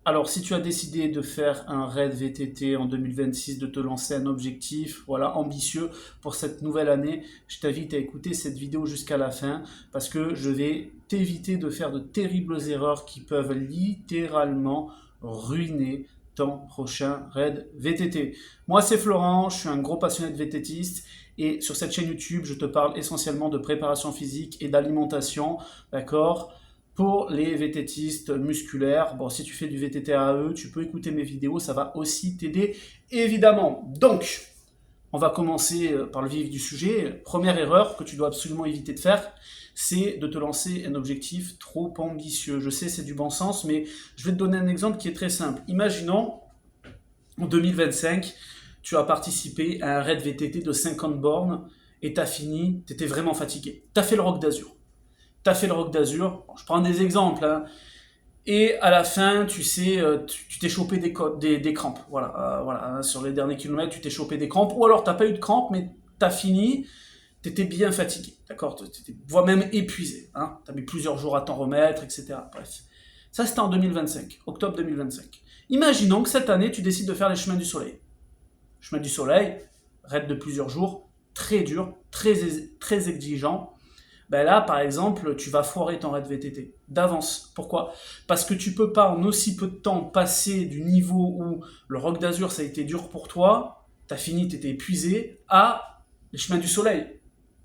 Alors, si tu as décidé de faire un raid VTT en 2026, de te lancer un objectif, voilà, ambitieux pour cette nouvelle année, je t'invite à écouter cette vidéo jusqu'à la fin parce que je vais t'éviter de faire de terribles erreurs qui peuvent littéralement ruiner ton prochain raid VTT. Moi, c'est Florent, je suis un gros passionné de VTTiste et sur cette chaîne YouTube, je te parle essentiellement de préparation physique et d'alimentation, d'accord? Pour les VTTistes musculaires, bon, si tu fais du VTT AE, tu peux écouter mes vidéos, ça va aussi t'aider, évidemment. Donc, on va commencer par le vif du sujet. Première erreur que tu dois absolument éviter de faire, c'est de te lancer un objectif trop ambitieux. Je sais, c'est du bon sens, mais je vais te donner un exemple qui est très simple. Imaginons, en 2025, tu as participé à un raid VTT de 50 bornes et tu as fini, tu étais vraiment fatigué. Tu as fait le Roc d'Azur. Tu as fait le Roc d'Azur, je prends des exemples, hein, et à la fin, tu sais, tu t'es chopé des crampes. Voilà, voilà, hein, sur les derniers kilomètres, tu t'es chopé des crampes, ou alors tu n'as pas eu de crampes, mais tu as fini, tu étais bien fatigué, d'accord? Tu étais voire même épuisé, hein, tu as mis plusieurs jours à t'en remettre, etc. Bref. Ça, c'était en 2025, octobre 2025. Imaginons que cette année, tu décides de faire les chemins du soleil. Chemin du soleil, raid de plusieurs jours, très dur, très exigeant. Ben là, par exemple, tu vas foirer ton raid VTT d'avance. Pourquoi? Parce que tu peux pas en aussi peu de temps passer du niveau où le Roc d'Azur ça a été dur pour toi, t'as fini, t'étais épuisé, à les chemins du soleil,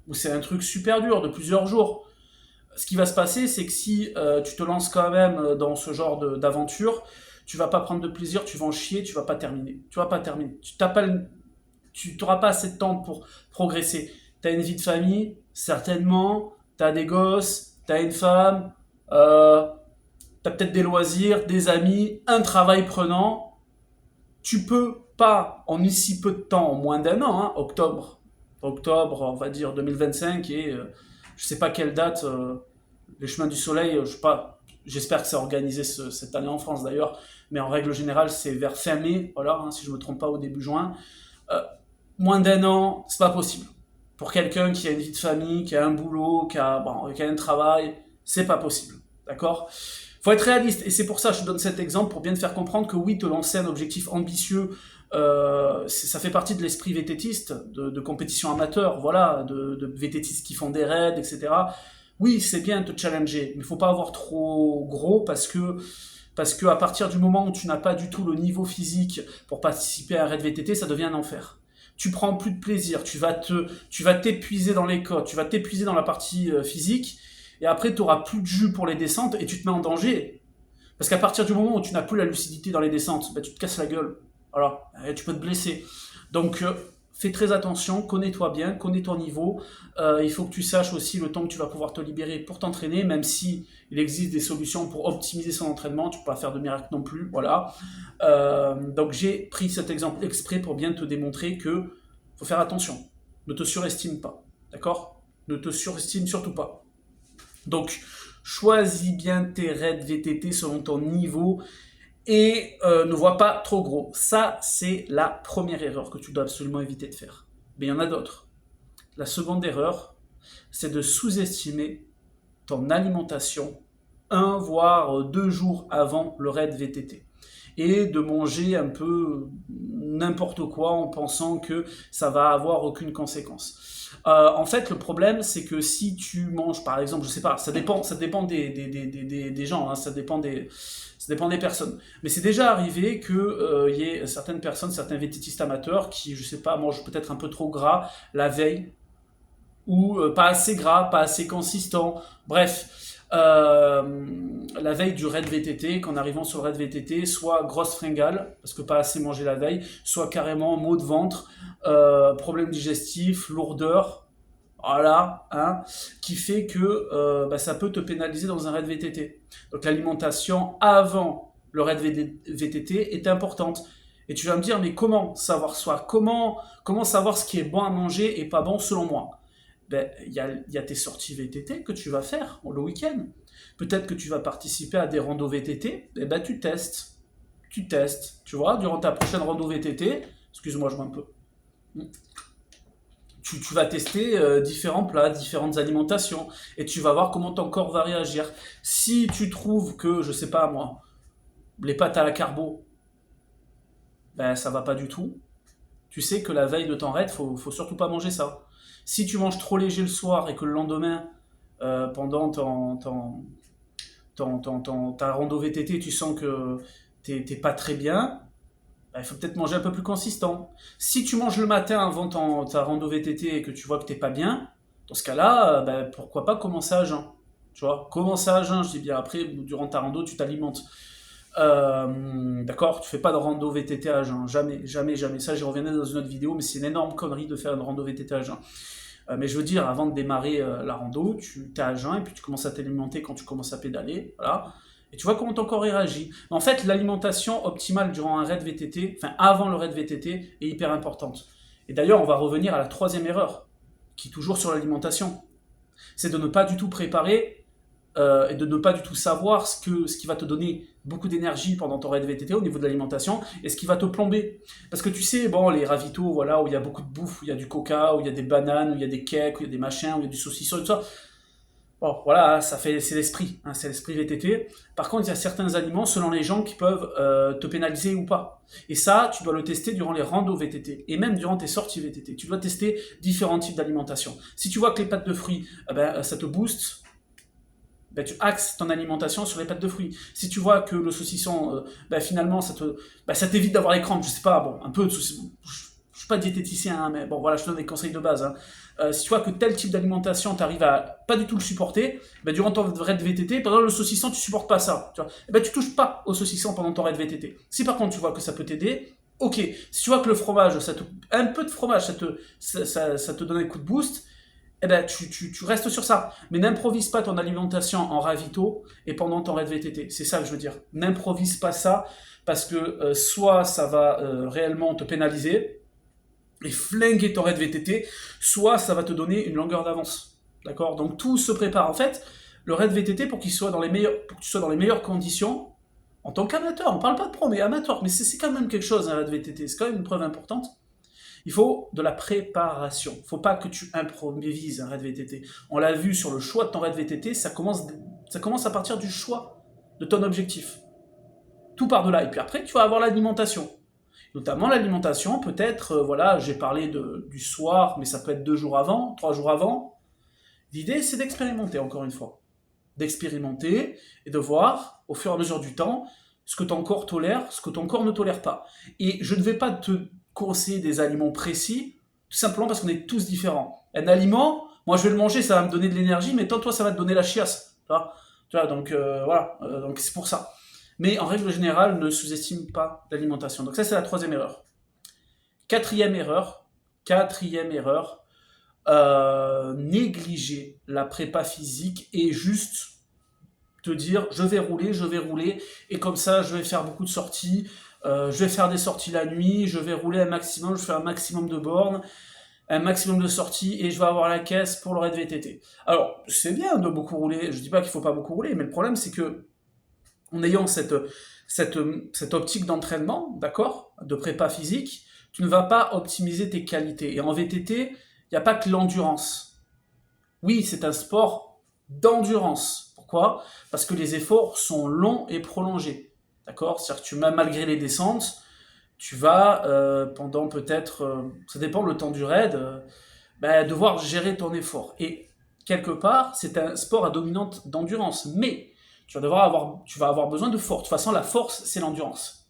où c'est un truc super dur de plusieurs jours. Ce qui va se passer, c'est que si tu te lances quand même dans ce genre d'aventure, tu vas pas prendre de plaisir, tu vas en chier, tu vas pas terminer. Tu vas pas terminer. Tu n'auras pas assez de temps pour progresser. Tu as une vie de famille, certainement, tu as des gosses, tu as une femme, tu as peut-être des loisirs, des amis, un travail prenant. Tu peux pas, en si peu de temps, en moins d'un an, hein, octobre, on va dire 2025, et je sais pas quelle date, les chemins du soleil, je sais pas, j'espère que c'est organisé cette année en France d'ailleurs, mais en règle générale, c'est vers fin mai, voilà, hein, si je me trompe pas, au début juin. Euh, Moins d'un an, c'est pas possible. Pour quelqu'un qui a une vie de famille, qui a un boulot, qui a un travail, c'est pas possible. D'accord? Faut être réaliste, et c'est pour ça que je te donne cet exemple, pour bien te faire comprendre que oui, te lancer un objectif ambitieux, ça fait partie de l'esprit VTTiste, de compétition amateur, voilà, de VTTistes qui font des raids, etc. Oui, c'est bien de te challenger, mais il faut pas avoir trop gros parce que à partir du moment où tu n'as pas du tout le niveau physique pour participer à un raid VTT, ça devient un enfer. Tu prends plus de plaisir, tu vas t'épuiser dans les côtes, tu vas t'épuiser dans la partie physique, et après tu auras plus de jus pour les descentes et tu te mets en danger. Parce qu'à partir du moment où tu n'as plus la lucidité dans les descentes, bah, tu te casses la gueule. Voilà, et tu peux te blesser. Donc fais très attention, connais-toi bien, connais ton niveau. Il faut que tu saches aussi le temps que tu vas pouvoir te libérer pour t'entraîner, même si il existe des solutions pour optimiser son entraînement. Tu ne peux pas faire de miracle non plus, voilà. Donc j'ai pris cet exemple exprès pour bien te démontrer que faut faire attention. Ne te surestime pas, d'accord? Ne te surestime surtout pas. Donc choisis bien tes raids VTT selon ton niveau et ne vois pas trop gros. Ça, c'est la première erreur que tu dois absolument éviter de faire. Mais il y en a d'autres. La seconde erreur, c'est de sous-estimer ton alimentation un voire 2 jours avant le raid VTT et de manger un peu n'importe quoi en pensant que ça va avoir aucune conséquence. En fait, le problème, c'est que si tu manges, par exemple, je sais pas, ça dépend des gens, hein, ça dépend des personnes. Mais c'est déjà arrivé que y ait certaines personnes, certains vététistes amateurs qui, je sais pas, mangent peut-être un peu trop gras la veille ou pas assez gras, pas assez consistant. Bref, la veille du raid VTT, qu'en arrivant sur le raid VTT, soit grosse fringale, parce que pas assez mangé la veille, soit carrément maux de ventre, problème digestif, lourdeur, voilà, hein, qui fait que ça peut te pénaliser dans un raid VTT. Donc l'alimentation avant le raid VTT est importante. Et tu vas me dire, mais comment savoir soi? Comment savoir ce qui est bon à manger et pas bon selon moi? Ben, y a tes sorties VTT que tu vas faire le week-end. Peut-être que tu vas participer à des randos VTT, et ben tu testes. Tu vois, durant ta prochaine rando VTT, excuse-moi, je vois un peu. Tu vas tester différents plats, différentes alimentations, et tu vas voir comment ton corps va réagir. Si tu trouves que, je sais pas moi, les pâtes à la carbo, ben ça va pas du tout. Tu sais que la veille de ton raid, faut surtout pas manger ça. Si tu manges trop léger le soir et que le lendemain, pendant ta rando VTT, tu sens que t'es pas très bien, bah, il faut peut-être manger un peu plus consistant. Si tu manges le matin avant ta rando VTT et que tu vois que t'es pas bien, dans ce cas-là, bah, pourquoi pas commencer à jeun. Tu vois, commencer à jeun, je dis bien après, durant ta rando, tu t'alimentes. D'accord, tu fais pas de rando VTT à jeun, jamais, jamais, jamais. Ça, j'y reviendrai dans une autre vidéo, mais c'est une énorme connerie de faire une rando VTT à jeun. Mais je veux dire, avant de démarrer la rando, tu es à jeun et puis tu commences à t'alimenter quand tu commences à pédaler, voilà. Et tu vois comment ton corps réagit. En fait, l'alimentation optimale durant un raid VTT, enfin avant le raid VTT, est hyper importante. Et d'ailleurs, on va revenir à la troisième erreur, qui est toujours sur l'alimentation. C'est de ne pas du tout préparer et de ne pas du tout savoir ce qui va te donner beaucoup d'énergie pendant ton raid VTT au niveau de l'alimentation et ce qui va te plomber. Parce que tu sais, bon, les ravitaux, voilà, où il y a beaucoup de bouffe, où il y a du coca, où il y a des bananes, où il y a des cakes, où il y a des machins, où il y a du saucisson et tout ça. Bon, voilà, c'est l'esprit, hein, c'est l'esprit VTT. Par contre, il y a certains aliments, selon les gens, qui peuvent te pénaliser ou pas. Et ça, tu dois le tester durant les randos VTT, et même durant tes sorties VTT. Tu dois tester différents types d'alimentation. Si tu vois que les pâtes de fruits, ça te booste, ben, tu axes ton alimentation sur les pâtes de fruits. Si tu vois que le saucisson, finalement, ça t'évite d'avoir les crampes, je sais pas, bon, un peu de saucisson. Je suis pas diététicien, hein, mais bon, voilà, je te donne des conseils de base. Hein. Si tu vois que tel type d'alimentation, tu arrives à pas du tout le supporter, ben, durant ton raid VTT, pendant le saucisson, tu supportes pas ça. Tu vois, ben, tu touches pas au saucisson pendant ton raid VTT. Si par contre tu vois que ça peut t'aider, ok. Si tu vois que le fromage, un peu de fromage, ça te donne un coup de boost, eh ben, tu restes sur ça. Mais n'improvise pas ton alimentation en ravito et pendant ton raid VTT. C'est ça que je veux dire. N'improvise pas ça parce que soit ça va réellement te pénaliser et flinguer ton raid VTT, soit ça va te donner une longueur d'avance. D'accord? Donc tout se prépare. En fait, le raid VTT, pour que tu sois dans les meilleures conditions, en tant qu'amateur, on parle pas de pro, mais amateur, mais c'est quand même quelque chose, un raid VTT. C'est quand même une preuve importante. Il faut de la préparation. Il ne faut pas que tu improvises un raid VTT. On l'a vu sur le choix de ton raid VTT, ça commence à partir du choix de ton objectif. Tout part de là. Et puis après, tu vas avoir l'alimentation. Notamment l'alimentation, peut-être, voilà, j'ai parlé du soir, mais ça peut être 2 jours avant, 3 jours avant. L'idée, c'est d'expérimenter, encore une fois. D'expérimenter et de voir, au fur et à mesure du temps, ce que ton corps tolère, ce que ton corps ne tolère pas. Et je ne vais pas te conseiller des aliments précis, tout simplement parce qu'on est tous différents. Un aliment, moi je vais le manger, ça va me donner de l'énergie, mais toi ça va te donner la chiasse. Tu vois, donc voilà, donc c'est pour ça. Mais en règle générale, ne sous-estime pas l'alimentation. Donc ça, c'est la troisième erreur. Quatrième erreur, négliger la prépa physique et juste te dire je vais rouler, et comme ça je vais faire beaucoup de sorties, je vais faire des sorties la nuit, je vais rouler un maximum, je fais un maximum de bornes, un maximum de sorties, et je vais avoir la caisse pour le raid VTT. Alors, c'est bien de beaucoup rouler, je dis pas qu'il faut pas beaucoup rouler, mais le problème c'est que, en ayant cette optique d'entraînement, d'accord, de prépa physique, tu ne vas pas optimiser tes qualités. Et en VTT, il n'y a pas que l'endurance. Oui, c'est un sport d'endurance. Pourquoi? Parce que les efforts sont longs et prolongés. D'accord? C'est-à-dire que malgré les descentes, tu vas, pendant peut-être, ça dépend le temps du raid, devoir gérer ton effort. Et quelque part, c'est un sport à dominante d'endurance. Mais tu vas avoir besoin de force. De toute façon, la force, c'est l'endurance.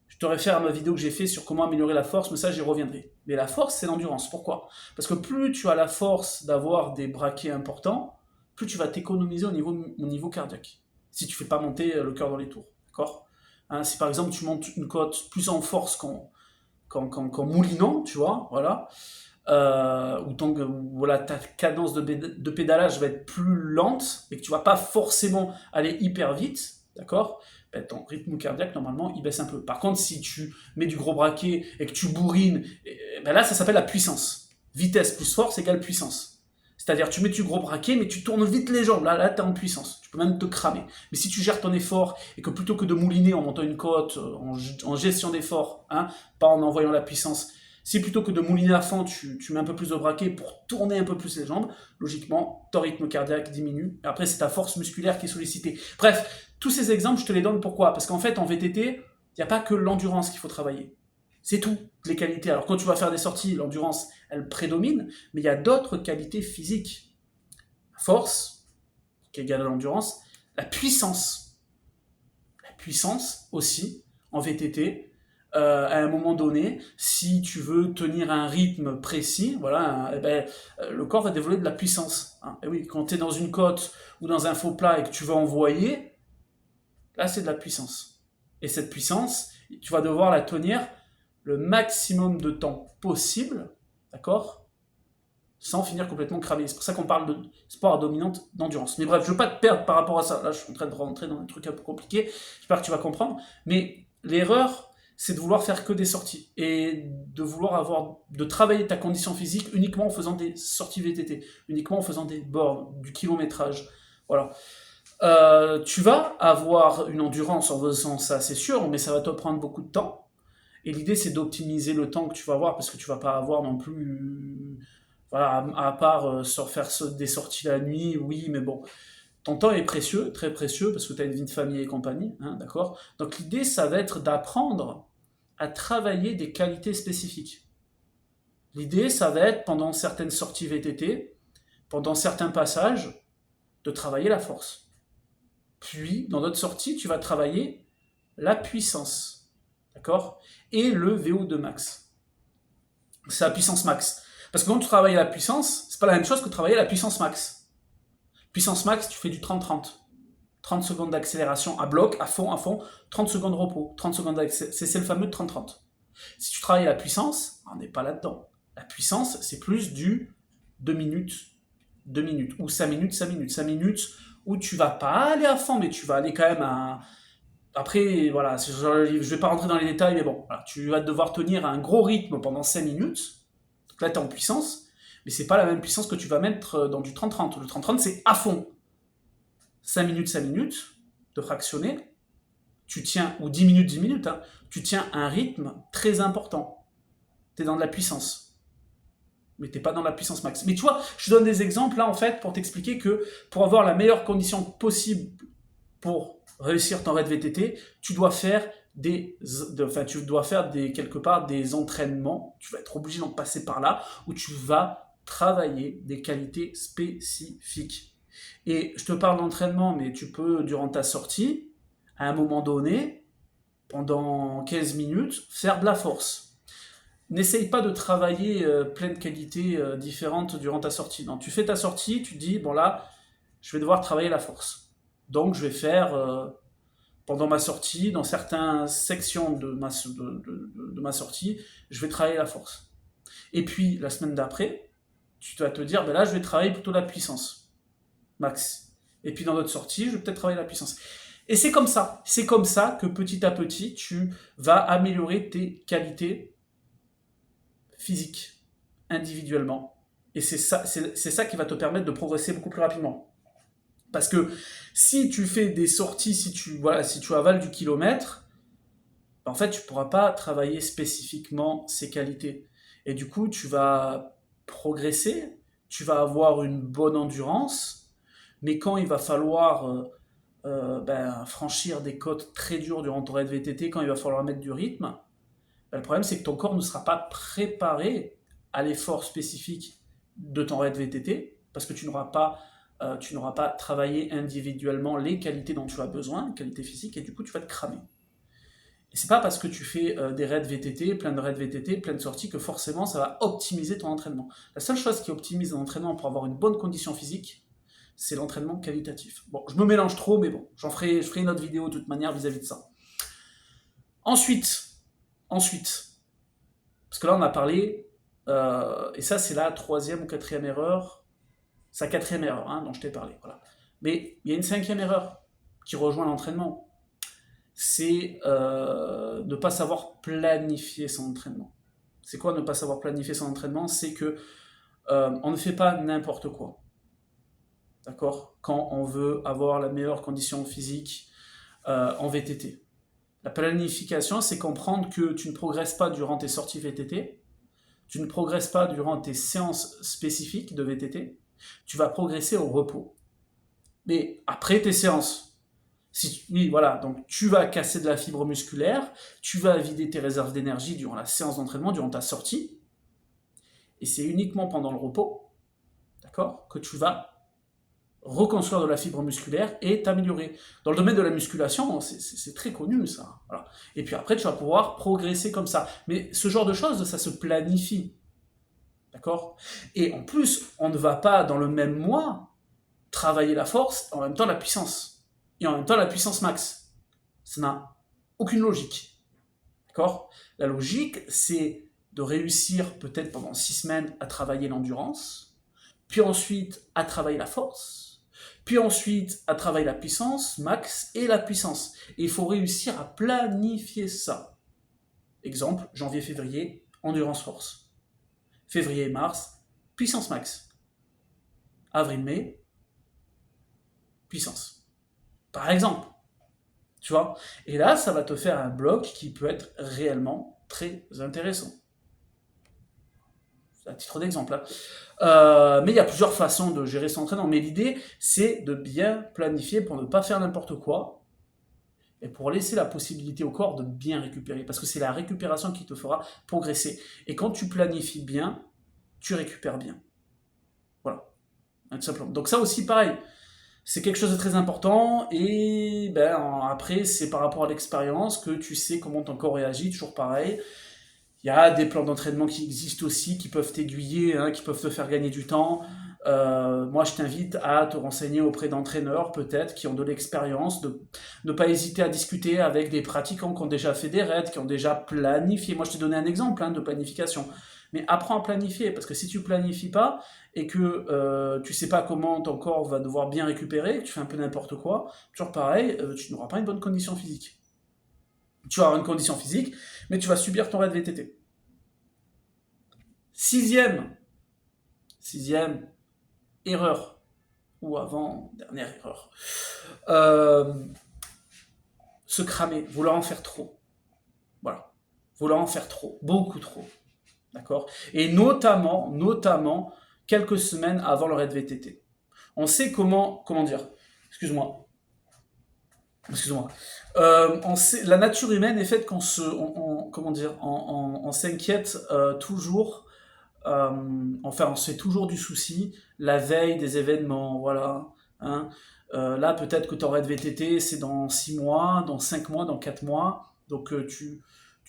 Je te réfère à ma vidéo que j'ai fait sur comment améliorer la force, mais ça, j'y reviendrai. Mais la force, c'est l'endurance. Pourquoi? Parce que plus tu as la force d'avoir des braquets importants, plus tu vas t'économiser au niveau cardiaque. Si tu ne fais pas monter le cœur dans les tours. D'accord? Hein, si par exemple tu montes une côte plus en force qu'en moulinant, tu vois, voilà, voilà, ta cadence de pédalage va être plus lente et que tu vas pas forcément aller hyper vite, d'accord? Ben, ton rythme cardiaque, normalement, il baisse un peu. Par contre, si tu mets du gros braquet et que tu bourrines, ben là, ça s'appelle la puissance. Vitesse plus force égale puissance. C'est-à-dire, tu mets du gros braquet, mais tu tournes vite les jambes. Là, tu es en puissance. Tu peux même te cramer. Mais si tu gères ton effort et que plutôt que de mouliner en montant une côte, en gestion d'effort, hein, pas en envoyant la puissance, Si plutôt que de mouliner à fond, tu mets un peu plus de braquet pour tourner un peu plus les jambes, logiquement, ton rythme cardiaque diminue. Après, c'est ta force musculaire qui est sollicitée. Bref, tous ces exemples, je te les donne pourquoi? Parce qu'en fait, en VTT, il n'y a pas que l'endurance qu'il faut travailler. C'est tout, les qualités. Alors quand tu vas faire des sorties, l'endurance, elle prédomine, mais il y a d'autres qualités physiques. La force, qui est égale à l'endurance, la puissance. La puissance aussi, en VTT, à un moment donné, si tu veux tenir un rythme précis, voilà, le corps va développer de la puissance. Hein. Et oui, quand tu es dans une côte ou dans un faux plat et que tu vas envoyer, là c'est de la puissance. Et cette puissance, tu vas devoir la tenir le maximum de temps possible, d'accord, sans finir complètement cramé. C'est pour ça qu'on parle de sport à dominante d'endurance. Mais bref, je ne veux pas te perdre par rapport à ça. Là, je suis en train de rentrer dans un truc un peu compliqué. J'espère que tu vas comprendre. Mais l'erreur, c'est de vouloir faire que des sorties et de vouloir de travailler ta condition physique uniquement en faisant des sorties VTT, uniquement en faisant des bornes, du kilométrage. Voilà. Tu vas avoir une endurance en faisant ça, c'est sûr, mais ça va te prendre beaucoup de temps. Et l'idée, c'est d'optimiser le temps que tu vas avoir, parce que tu vas pas avoir non plus, voilà, à part faire des sorties la nuit, oui, mais bon, ton temps est précieux, très précieux, parce que tu as une vie de famille et compagnie, hein, d'accord? Donc l'idée, ça va être d'apprendre à travailler des qualités spécifiques. L'idée, ça va être, pendant certaines sorties VTT, pendant certains passages, de travailler la force. Puis, dans d'autres sorties, tu vas travailler la puissance. D'accord? Et le VO2 max. C'est la puissance max. Parce que quand tu travailles la puissance, c'est pas la même chose que travailler la puissance max. Puissance max, tu fais du 30-30. 30 secondes d'accélération à bloc, à fond, 30 secondes de repos, 30 secondes d'accélération. C'est le fameux 30-30. Si tu travailles la puissance, on n'est pas là-dedans. La puissance, c'est plus du 2 minutes, 2 minutes, ou 5 minutes, 5 minutes, 5 minutes, où tu vas pas aller à fond, mais tu vas aller quand même à... Après, voilà, je vais pas rentrer dans les détails, mais bon, voilà, tu vas devoir tenir un gros rythme pendant 5 minutes. Donc là, tu es en puissance, mais c'est pas la même puissance que tu vas mettre dans du 30-30. Le 30-30, c'est à fond. 5 minutes, de fractionner, tu tiens, ou 10 minutes, hein, tu tiens un rythme très important. Tu es dans de la puissance. Mais tu n'es pas dans la puissance max. Mais tu vois, je te donne des exemples là, en fait, pour t'expliquer que pour avoir la meilleure condition possible pour réussir ton raid VTT, tu dois faire quelque part des entraînements, tu vas être obligé d'en passer par là, où tu vas travailler des qualités spécifiques. Et je te parle d'entraînement, mais tu peux, durant ta sortie, à un moment donné, pendant 15 minutes, faire de la force. N'essaye pas de travailler plein de qualités différentes durant ta sortie. Non, tu fais ta sortie, tu dis, bon là, je vais devoir travailler la force. Donc je vais faire, pendant ma sortie, dans certaines sections de ma sortie, je vais travailler la force. Et puis, la semaine d'après, tu vas te dire, ben là, je vais travailler plutôt la puissance, max. Et puis dans d'autres sorties, je vais peut-être travailler la puissance. Et c'est comme ça que petit à petit, tu vas améliorer tes qualités physiques, individuellement. Et c'est ça qui va te permettre de progresser beaucoup plus rapidement. Parce que si tu fais des sorties, si tu avales du kilomètre, en fait, tu ne pourras pas travailler spécifiquement ces qualités. Et du coup, tu vas progresser, tu vas avoir une bonne endurance, mais quand il va falloir franchir des côtes très dures durant ton raid VTT, quand il va falloir mettre du rythme, le problème c'est que ton corps ne sera pas préparé à l'effort spécifique de ton raid VTT, parce que tu n'auras pas travaillé individuellement les qualités dont tu as besoin, les qualités physiques, et du coup tu vas te cramer. Et c'est pas parce que tu fais des raids VTT, plein de raids VTT, plein de sorties, que forcément ça va optimiser ton entraînement. La seule chose qui optimise l'entraînement pour avoir une bonne condition physique, c'est l'entraînement qualitatif. Bon, je me mélange trop, mais bon, je ferai une autre vidéo de toute manière vis-à-vis de ça. Ensuite, parce que là on a parlé, et ça c'est la 3e ou 4e erreur, c'est la 4e erreur dont je t'ai parlé, voilà. Mais il y a une 5e erreur qui rejoint l'entraînement, c'est ne pas savoir planifier son entraînement. C'est quoi ne pas savoir planifier son entraînement? C'est que on ne fait pas n'importe quoi. D'accord? Quand on veut avoir la meilleure condition physique en VTT. La planification, c'est comprendre que tu ne progresses pas durant tes sorties VTT, tu ne progresses pas durant tes séances spécifiques de VTT, tu vas progresser au repos. Mais après tes séances, oui, voilà, donc tu vas casser de la fibre musculaire, tu vas vider tes réserves d'énergie durant la séance d'entraînement, durant ta sortie, et c'est uniquement pendant le repos, d'accord, que tu vas reconstruire de la fibre musculaire et t'améliorer. Dans le domaine de la musculation, c'est très connu ça. Voilà. Et puis après, tu vas pouvoir progresser comme ça. Mais ce genre de choses, ça se planifie. D'accord? Et en plus, on ne va pas dans le même mois travailler la force et en même temps la puissance. Et en même temps la puissance max. Ça n'a aucune logique. D'accord? La logique, c'est de réussir peut-être pendant 6 semaines à travailler l'endurance, puis ensuite à travailler la force, puis ensuite à travailler la puissance max et la puissance. Et il faut réussir à planifier ça. Exemple, janvier-février, endurance force. Février et mars, puissance max. Avril-mai, puissance. Par exemple. Tu vois? Et là, ça va te faire un bloc qui peut être réellement très intéressant. À titre d'exemple. Mais il y a plusieurs façons de gérer son entraînement. Mais l'idée, c'est de bien planifier pour ne pas faire n'importe quoi et pour laisser la possibilité au corps de bien récupérer. Parce que c'est la récupération qui te fera progresser. Et quand tu planifies bien, tu récupères bien. Voilà. Tout simplement. Donc ça aussi, pareil. C'est quelque chose de très important et après, c'est par rapport à l'expérience que tu sais comment ton corps réagit, toujours pareil. Il y a des plans d'entraînement qui existent aussi, qui peuvent t'aiguiller, hein, qui peuvent te faire gagner du temps. Moi, je t'invite à te renseigner auprès d'entraîneurs, peut-être, qui ont de l'expérience, de ne pas hésiter à discuter avec des pratiquants qui ont déjà fait des raids, qui ont déjà planifié. Moi, je t'ai donné un exemple de planification. Mais apprends à planifier, parce que si tu planifies pas et que tu sais pas comment ton corps va devoir bien récupérer, que tu fais un peu n'importe quoi, toujours pareil, tu n'auras pas une bonne condition physique. Tu vas avoir une condition physique, mais tu vas subir ton raid VTT. Sixième erreur, ou avant-dernière erreur, se cramer, vouloir en faire trop. Voilà, vouloir en faire trop, beaucoup trop. D'accord? Et notamment, quelques semaines avant le raid VTT. On sait comment dire, excuse-moi, la nature humaine est faite qu'on on s'inquiète toujours, enfin on se fait toujours du souci la veille des événements, voilà. Hein. Là peut-être que ton raid VTT c'est dans 6 mois, dans 5 mois, dans 4 mois, donc tu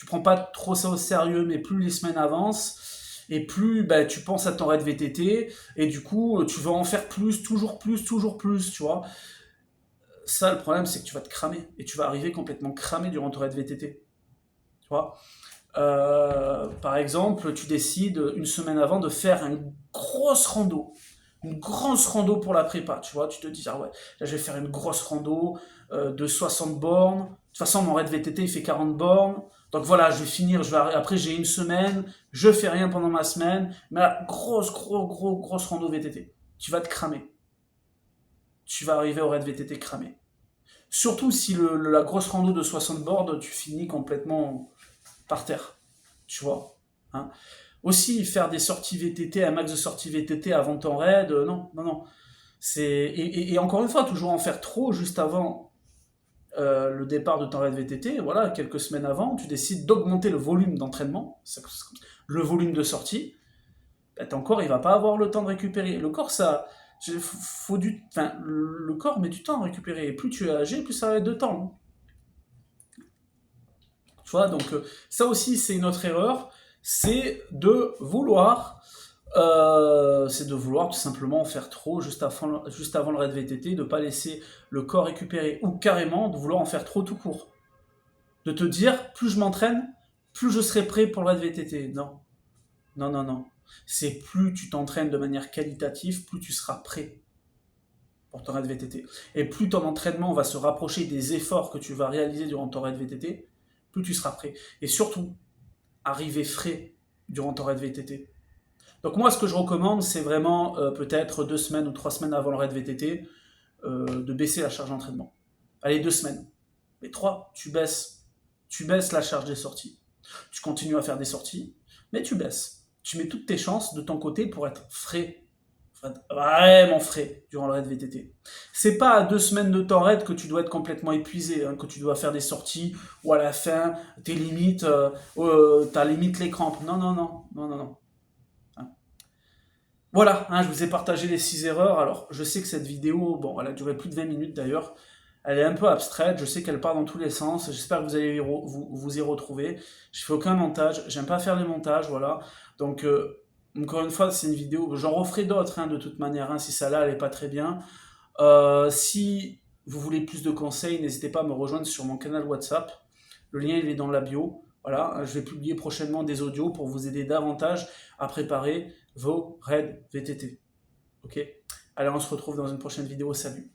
prends pas trop ça au sérieux, mais plus les semaines avancent, et plus tu penses à ton raid VTT, et du coup tu vas en faire plus, toujours plus, tu vois. Ça, le problème, c'est que tu vas te cramer. Et tu vas arriver complètement cramé durant ton raid VTT. Tu vois par exemple, tu décides une semaine avant de faire une grosse rando. Une grosse rando pour la prépa. Tu vois, tu te dis, ah ouais, là, je vais faire une grosse rando de 60 bornes. De toute façon, mon raid VTT, il fait 40 bornes. Donc voilà, je vais finir, après j'ai une semaine, je fais rien pendant ma semaine. Mais là, grosse rando VTT. Tu vas te cramer. Tu vas arriver au raid VTT cramé. Surtout si la grosse rando de 60 bornes, tu finis complètement par terre. Tu vois. Hein. Aussi, faire des sorties VTT, un max de sorties VTT avant ton raid, non. Et encore une fois, toujours en faire trop juste avant le départ de ton raid VTT, voilà, quelques semaines avant, tu décides d'augmenter le volume d'entraînement, le volume de sortie, ton corps, il va pas avoir le temps de récupérer. Le corps, le corps met du temps à récupérer. Et plus tu es âgé, plus ça va être de temps. Tu vois, donc ça aussi, c'est une autre erreur. C'est de vouloir tout simplement faire trop juste avant le raid VTT, de ne pas laisser le corps récupérer, ou carrément de vouloir en faire trop tout court. De te dire, plus je m'entraîne, plus je serai prêt pour le raid VTT. Non. C'est plus tu t'entraînes de manière qualitative, plus tu seras prêt pour ton raid VTT. Et plus ton entraînement va se rapprocher des efforts que tu vas réaliser durant ton raid VTT, plus tu seras prêt. Et surtout, arriver frais durant ton raid VTT. Donc moi, ce que je recommande, c'est vraiment peut-être 2 semaines ou 3 semaines avant le raid VTT, de baisser la charge d'entraînement. Allez, 2 semaines. Mais 3, tu baisses la charge des sorties. Tu continues à faire des sorties, mais tu baisses. tu mets toutes tes chances de ton côté pour être frais, vraiment frais durant le raid VTT. C'est pas à 2 semaines de ton raid que tu dois être complètement épuisé, hein, que tu dois faire des sorties ou à la fin tes limites, t'as limite les crampes. Non, non, non, non, non, non. Hein. Voilà, hein, je vous ai partagé les 6 erreurs. Alors, je sais que cette vidéo, bon, elle a duré plus de 20 minutes d'ailleurs. Elle est un peu abstraite, je sais qu'elle part dans tous les sens. J'espère que vous allez vous y retrouver. Je fais aucun montage, j'aime pas faire les montages, voilà. Donc, encore une fois, c'est une vidéo. J'en referai d'autres, hein, de toute manière, hein, si celle-là, elle est pas très bien. Si vous voulez plus de conseils, n'hésitez pas à me rejoindre sur mon canal WhatsApp. Le lien, il est dans la bio. Voilà, je vais publier prochainement des audios pour vous aider davantage à préparer vos raids VTT. Ok? Allez, on se retrouve dans une prochaine vidéo. Salut!